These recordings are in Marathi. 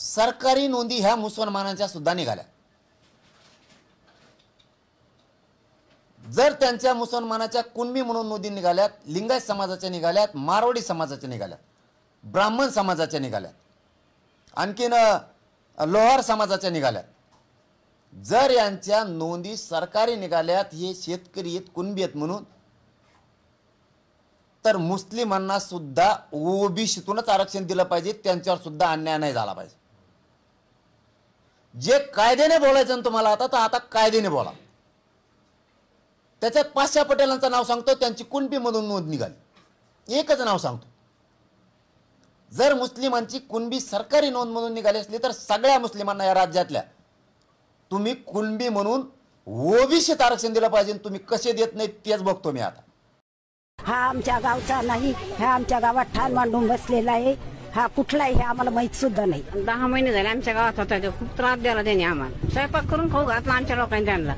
सरकारी नोंदी ह्या मुसलमानांच्या सुद्धा निघाल्या। जर त्यांच्या मुसलमानाच्या कुणबी म्हणून नोंदी निघाल्यात, लिंगायत समाजाच्या निघाल्यात, मारवाडी समाजाच्या निघाल्यात, ब्राह्मण समाजाच्या निघाल्यात, आणखीन लोहार समाजाच्या निघाल्यात, जर यांच्या नोंदी सरकारी निघाल्यात, हे शेतकरी आहेत, कुणबी आहेत म्हणून, तर मुस्लिमांना सुद्धा ओबीसीतूनच आरक्षण दिलं पाहिजे, त्यांच्यावर सुद्धा अन्याय नाही झाला पाहिजे। जे कायद्याने बोलायचं तुम्हाला आता, तर आता कायद्याने बोला। त्याच्यात पाशा पटेलांचं नाव सांगतो, त्यांची कुणबी मधून नोंद निघाली, एकच नाव सांगतो। जर मुस्लिमांची कुणबी सरकारी नोंद म्हणून निघाली असली तर सगळ्या मुस्लिमांना या राज्यातल्या तुम्ही कुणबी म्हणून ओबीसीत आरक्षण दिलं पाहिजे। तुम्ही कसे देत नाही तेच बघतो मी आता। हा आमच्या गावचा नाही, हा आमच्या गावात ठाण मांडून बसलेला आहे, हा कुठला आहे हे आम्हाला माहित सुद्धा नाही। 10 महिने झाले आमच्या गावात होता, ते खूप त्रास द्यायला त्यांनी आम्हाला, स्वयंपाक करून खाऊ घातला आमच्या लोकांनी त्यांना,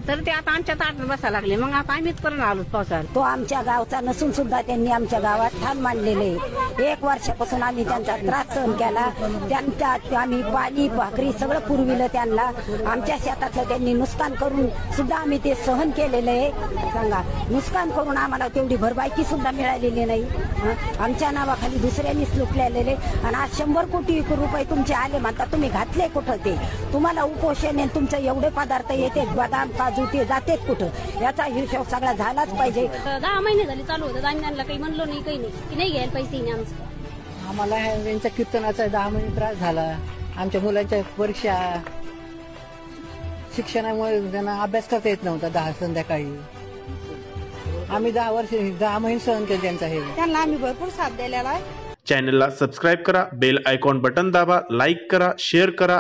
तर ते आता आमच्या ताटात बसायला लागले, मग आता आम्हीच करून आलो पावसाळ्यात। तो आमच्या गावचा नसून सुद्धा त्यांनी आमच्या गावात ठाण मांडलेले आहे। 1 वर्षापासून आम्ही त्यांचा त्रास सहन केला, त्यांच्या आम्ही पाणी भाकरी सगळं पुरविलं त्यांना, आमच्या शेतातलं त्यांनी नुकसान करून सुद्धा आम्ही ते सहन केलेलं आहे। सांगा, नुकसान करून आम्हाला तेवढी भरपाई सुद्धा मिळालेली नाही, आमच्या नावाखाली दुसऱ्यांनीच लुटलेले। आणि आज 100 कोटी रुपये तुमचे आले म्हणता, तुम्ही घातले कुठं? ते तुम्हाला उपोषण आहे, तुमचं एवढे पदार्थ येते, बदाम काजू ते जाते कुठं, याचा हिशोब सगळा झालाच पाहिजे। 10 महिने झाले चालू होतं, धान्याला काही म्हणलो नाही, काही नाही की नाही घ्यायला पैसे नाही आमचं। आम्हाला यांच्या कीर्तनाचा 10 महिने त्रास झाला, आमच्या मुलांच्या परीक्षा, शिक्षणामुळे त्यांना अभ्यास करता येत नव्हता 10 संध्याकाळी। आम्ही 10 महिने सहन केले त्यांचा, हे त्यांना आम्ही भरपूर साथ दिलेला आहे। चॅनलला सबस्क्राइब करा, बेल आयकॉन बटन दाबा, लाईक करा, शेअर करा।